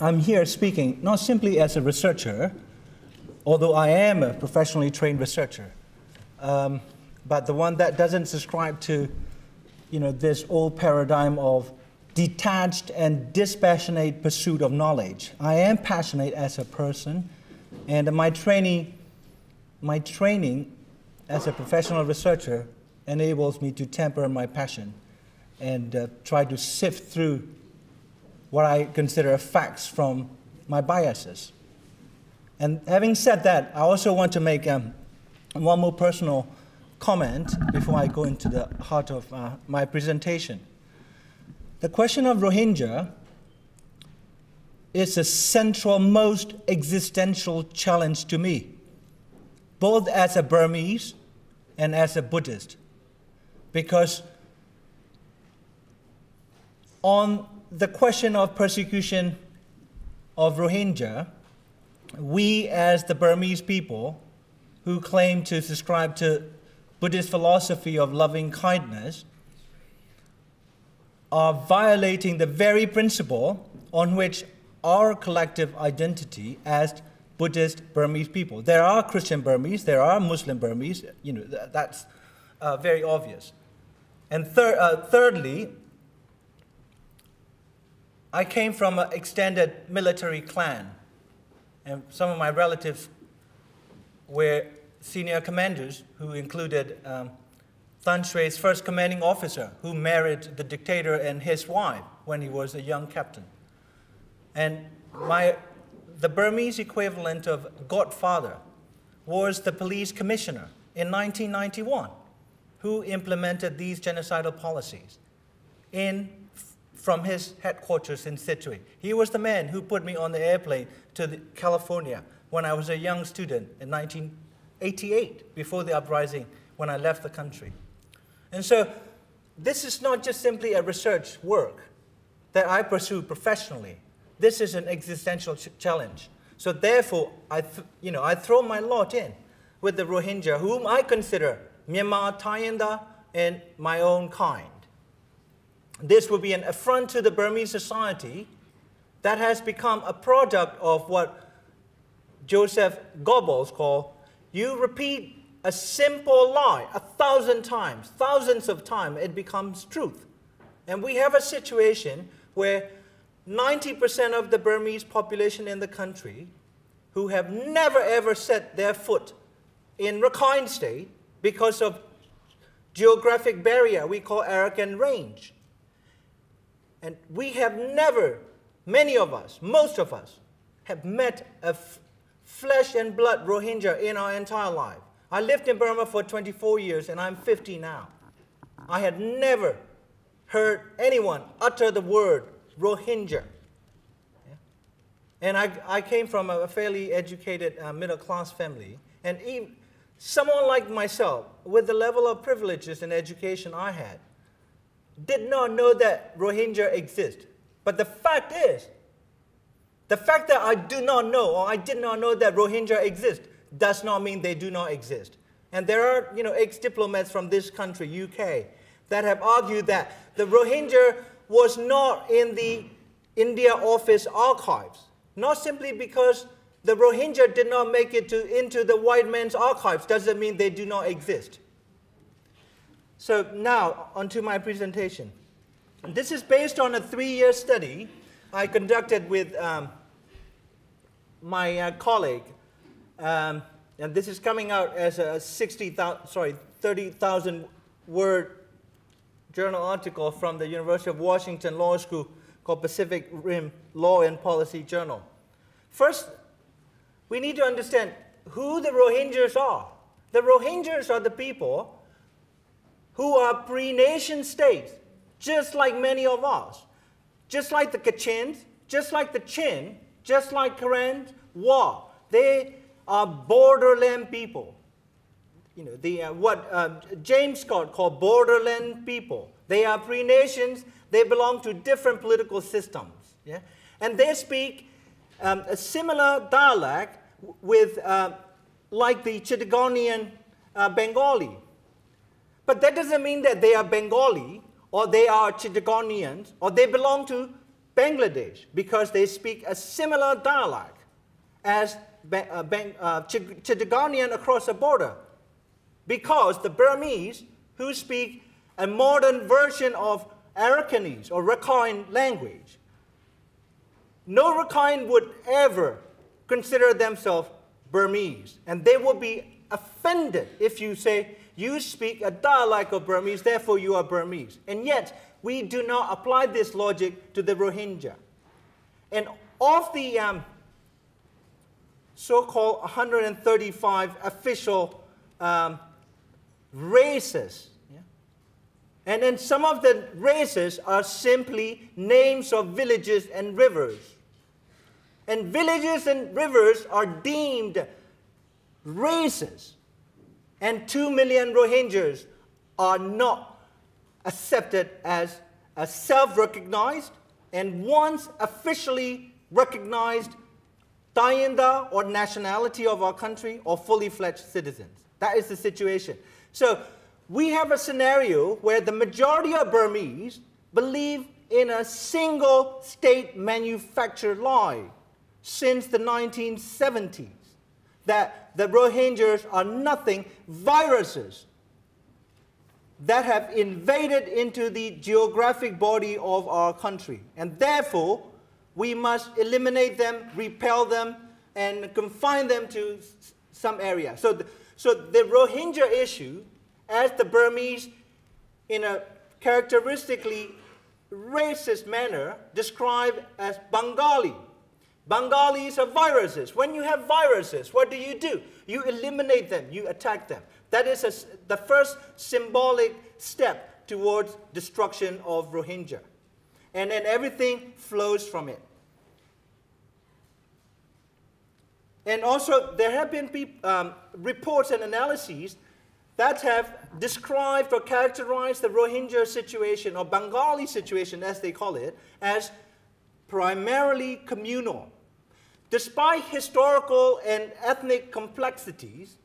I'm here speaking not simply as a researcher, although I am a professionally trained researcher, but the one that doesn't subscribe to, this old paradigm of detached and dispassionate pursuit of knowledge. I am passionate as a person, and my training as a professional researcher enables me to temper my passion and try to sift through what I consider facts from my biases. And having said that, I also want to make one more personal comment before I go into the heart of my presentation. The question of Rohingya is a central, most existential challenge to me, both as a Burmese and as a Buddhist, because on the question of persecution of Rohingya, we as the Burmese people who claim to subscribe to Buddhist philosophy of loving kindness are violating the very principle on which our collective identity as Buddhist Burmese people. There are Christian Burmese, there are Muslim Burmese, that's very obvious. And thirdly, I came from an extended military clan, and some of my relatives were senior commanders who included Than Shwe's first commanding officer, who married the dictator and his wife when he was a young captain. And the Burmese equivalent of godfather was the police commissioner in 1991, who implemented these genocidal policies from his headquarters in Sittwe. He was the man who put me on the airplane to California when I was a young student in 1988, before the uprising, when I left the country. And so this is not just simply a research work that I pursue professionally. This is an existential challenge. So therefore, I throw my lot in with the Rohingya, whom I consider Myanmar, Thailand, and my own kind. This would be an affront to the Burmese society that has become a product of what Joseph Goebbels called, you repeat a simple lie 1,000 times, thousands of times, it becomes truth. And we have a situation where 90% of the Burmese population in the country who have never ever set their foot in Rakhine State because of geographic barrier we call Arakan Range. And we have never, many of us, most of us, have met a flesh and blood Rohingya in our entire life. I lived in Burma for 24 years and I'm 50 now. I had never heard anyone utter the word Rohingya. Yeah? And I came from a fairly educated middle-class family. And even someone like myself, with the level of privileges and education I had, did not know that Rohingya exist. But the fact is, the fact that I do not know, or I did not know that Rohingya exist, does not mean they do not exist. And there are, ex-diplomats from this country, UK, that have argued that the Rohingya was not in the India office archives, not simply because the Rohingya did not make it into the white man's archives, doesn't mean they do not exist. So now, onto my presentation. This is based on a 3-year study I conducted with my colleague, and this is coming out as a 30,000 word journal article from the University of Washington Law School called Pacific Rim Law and Policy Journal. First, we need to understand who the Rohingyas are. The Rohingyas are the people who are pre-nation states, just like many of us, just like the Kachins, just like the Chin, just like Karen, Wa. They are borderland people. What James Scott called borderland people. They are pre-nations. They belong to different political systems. Yeah? And they speak a similar dialect with, like the Chittagonian Bengali. But that doesn't mean that they are Bengali, or they are Chittagonians, or they belong to Bangladesh because they speak a similar dialect as Chittagonian across the border, because the Burmese, who speak a modern version of Arakanese or Rakhine language, no Rakhine would ever consider themselves Burmese, and they will be offended if you say, you speak a dialect of Burmese, therefore you are Burmese. And yet, we do not apply this logic to the Rohingya. And of the so-called 135 official races, and then some of the races are simply names of villages and rivers. And villages and rivers are deemed races. And 2 million Rohingyas are not accepted as a self-recognized and once officially recognized Tayinda or nationality of our country or fully fledged citizens. That is the situation. So we have a scenario where the majority of Burmese believe in a single state manufactured lie since the 1970s, that the Rohingyas are nothing viruses that have invaded into the geographic body of our country. And therefore, we must eliminate them, repel them, and confine them to some area. So the Rohingya issue, as the Burmese, in a characteristically racist manner, describe as Bengali. Bengalis are viruses. When you have viruses, what do? You eliminate them, you attack them. That is the first symbolic step towards destruction of Rohingya. And then everything flows from it. And also, there have been reports and analyses that have described or characterized the Rohingya situation, or Bengali situation as they call it, as primarily communal. Despite historical and ethnic complexities,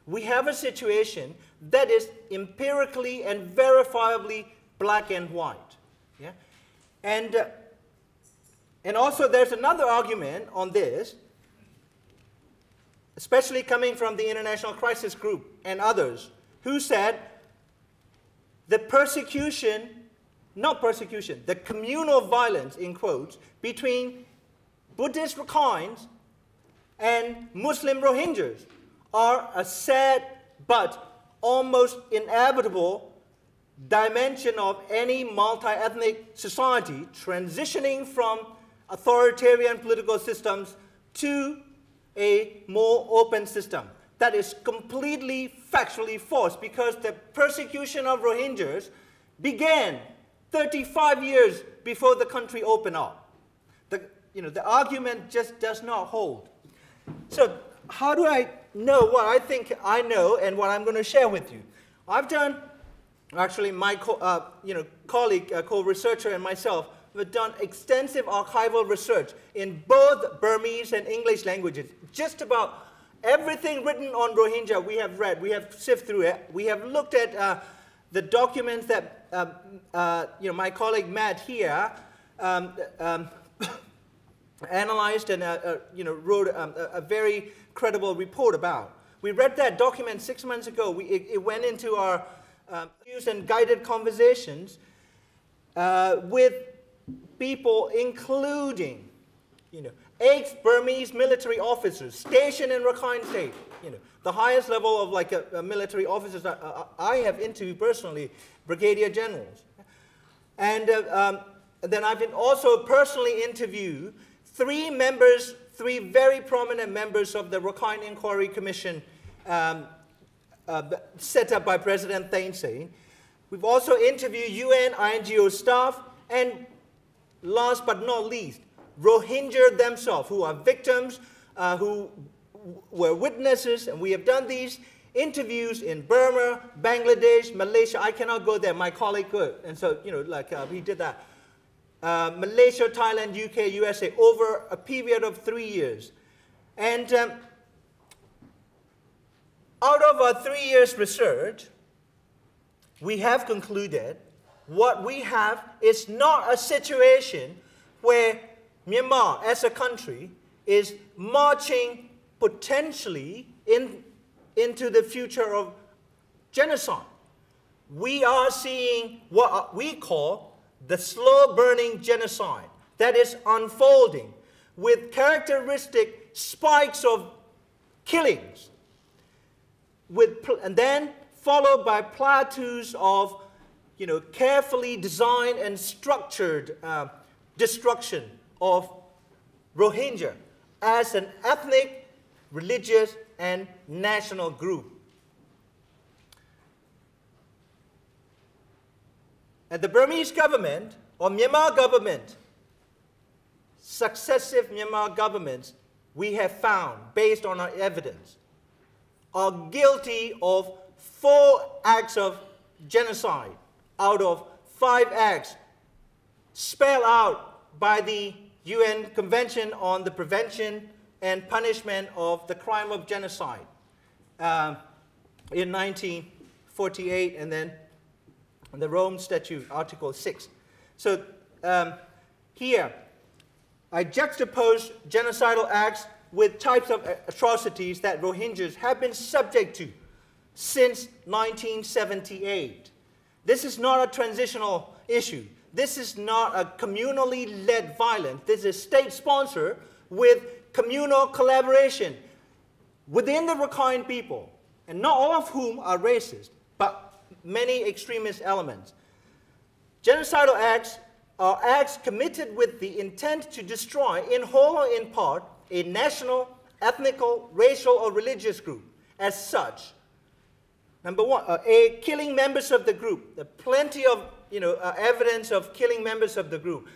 we have a situation that is empirically and verifiably black and white. Yeah? And also there's another argument on this, especially coming from the International Crisis Group and others, who said the the communal violence, in quotes, between Buddhist Rakhines and Muslim Rohingyas are a sad but almost inevitable dimension of any multi-ethnic society transitioning from authoritarian political systems to a more open system. That is completely factually false, because the persecution of Rohingyas began 35 years before the country opened up. The argument just does not hold. So how do I know what I think I know and what I'm going to share with you? I've done, actually my colleague, co-researcher and myself, we've done extensive archival research in both Burmese and English languages. Just about everything written on Rohingya we have read, we have sifted through it. We have looked at the documents that my colleague Matt here analyzed and wrote a very credible report about. We read that document 6 months ago. It went into our views and guided conversations with people, including ex-Burmese military officers stationed in Rakhine State. The highest level of like a military officers I have interviewed personally, brigadier generals. And then I've been also personally interviewed three very prominent members of the Rakhine Inquiry Commission set up by President Thein Sein. We've also interviewed UN, INGO staff, and last but not least, Rohingya themselves, who are victims, who were witnesses, and we have done these interviews in Burma, Bangladesh, Malaysia. I cannot go there, my colleague could, and so, he did that. Malaysia, Thailand, UK, USA, over a period of 3 years. And out of our 3 years research, we have concluded what we have is not a situation where Myanmar as a country is marching potentially into the future of genocide. We are seeing what we call the slow-burning genocide that is unfolding with characteristic spikes of killings, and then followed by plateaus of carefully designed and structured destruction of Rohingya as an ethnic, religious, and national group. And the Burmese government, or Myanmar government, successive Myanmar governments, we have found, based on our evidence, are guilty of 4 acts of genocide out of 5 acts spelled out by the UN Convention on the Prevention and Punishment of the Crime of Genocide in 1948, and then the Rome Statute, Article 6. So here, I juxtapose genocidal acts with types of atrocities that Rohingyas have been subject to since 1978. This is not a transitional issue. This is not a communally led violence. This is state-sponsored with communal collaboration within the Rakhine people, and not all of whom are racist, but many extremist elements. Genocidal acts are acts committed with the intent to destroy, in whole or in part, a national, ethnical, racial, or religious group. As such, number one, killing members of the group. There are plenty of evidence of killing members of the group.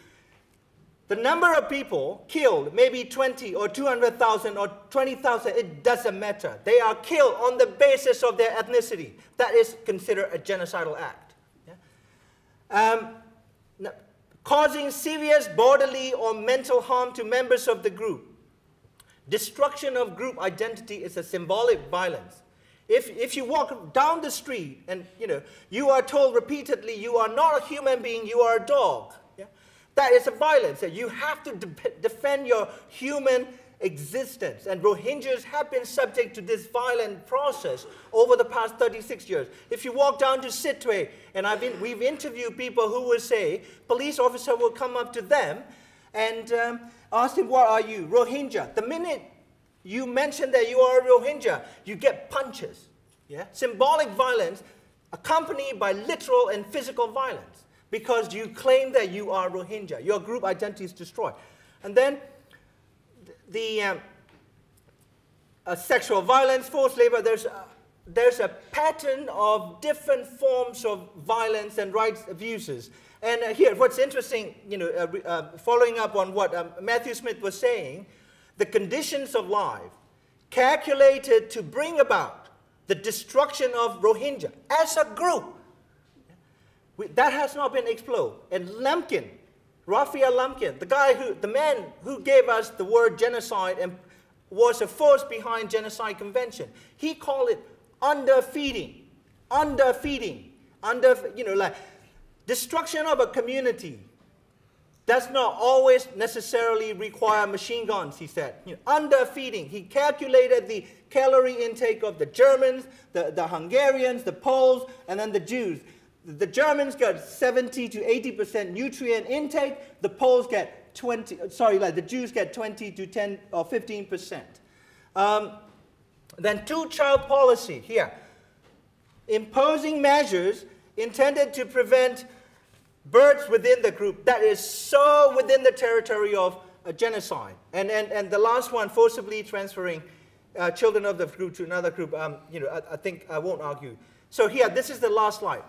The number of people killed, maybe 20 or 200,000 or 20,000, it doesn't matter. They are killed on the basis of their ethnicity. That is considered a genocidal act. Yeah? Causing serious bodily or mental harm to members of the group. Destruction of group identity is a symbolic violence. If you walk down the street and you are told repeatedly you are not a human being, you are a dog. Yeah? That is a violence. You have to defend your human existence. And Rohingyas have been subject to this violent process over the past 36 years. If you walk down to Sittwe, and we've interviewed people who will say, police officer will come up to them and ask them, what are you? Rohingya. The minute you mention that you are a Rohingya, you get punches. Yeah? Symbolic violence accompanied by literal and physical violence because you claim that you are Rohingya. Your group identity is destroyed. And then the sexual violence, forced labor, there's a pattern of different forms of violence and rights abuses. And here, what's interesting, following up on what Matthew Smith was saying, the conditions of life calculated to bring about the destruction of Rohingya as a group, that has not been explored. And Lemkin, Raphael Lemkin, the man who gave us the word genocide and was a force behind Genocide Convention, he called it underfeeding, like destruction of a community does not always necessarily require machine guns, he said. Underfeeding. He calculated the calorie intake of the Germans, the Hungarians, the Poles, and then the Jews. The Germans got 70 to 80% nutrient intake. The Poles get the Jews get 20 to 10 or 15%. Then two-child policy here. Imposing measures intended to prevent births within the group. That is so within the territory of genocide. And the last one, forcibly transferring children of the group to another group. I think I won't argue. So here, this is the last slide.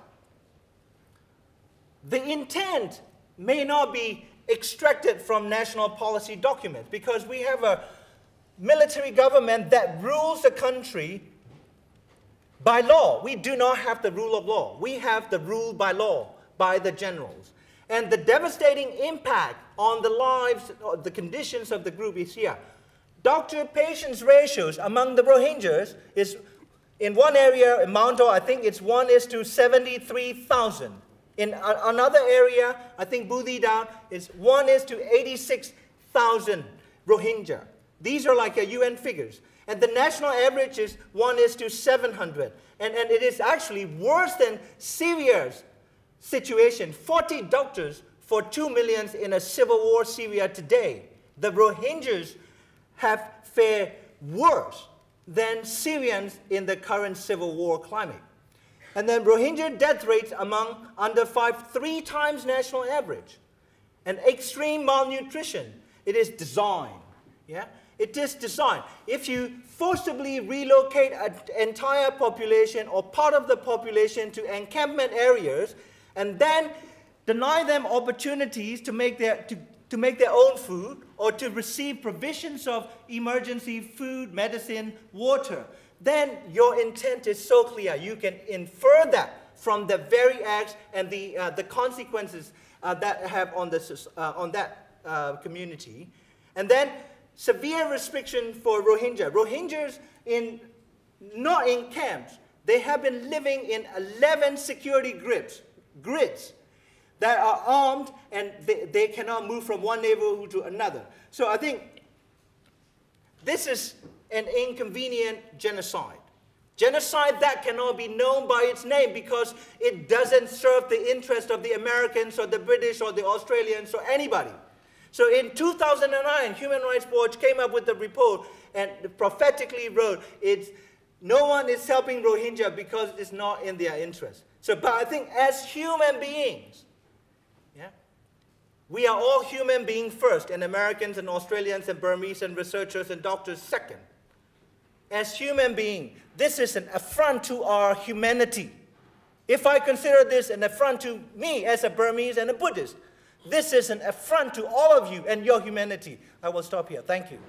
The intent may not be extracted from national policy documents because we have a military government that rules the country by law. We do not have the rule of law. We have the rule by law by the generals. And the devastating impact on the lives, the conditions of the group is here. Doctor-patient ratios among the Rohingyas is, in one area, in Mount, I think it's 1:73,000. In another area, I think Budi down, is 1 is to 86,000 Rohingya. These are like UN figures. And the national average is 1 is to 700. And it is actually worse than Syria's situation. 40 doctors for 2 million in a civil war Syria today. The Rohingyas have fared worse than Syrians in the current civil war climate. And then Rohingya death rates among under 5, 3 times national average. And extreme malnutrition, it is design. Yeah? It is design. If you forcibly relocate an entire population or part of the population to encampment areas and then deny them opportunities to make their own food or to receive provisions of emergency food, medicine, water, then your intent is so clear. You can infer that from the very acts and the consequences that have on that community. And then severe restriction for Rohingya. Rohingyas not in camps. They have been living in 11 security grids that are armed, and they cannot move from one neighborhood to another. So I think this is an inconvenient genocide. Genocide that cannot be known by its name because it doesn't serve the interest of the Americans or the British or the Australians or anybody. So in 2009, Human Rights Watch came up with a report and prophetically wrote, no one is helping Rohingya because it's not in their interest. So, but I think as human beings, yeah, we are all human beings first, and Americans and Australians and Burmese and researchers and doctors second. As human beings, this is an affront to our humanity. If I consider this an affront to me as a Burmese and a Buddhist, this is an affront to all of you and your humanity. I will stop here. Thank you.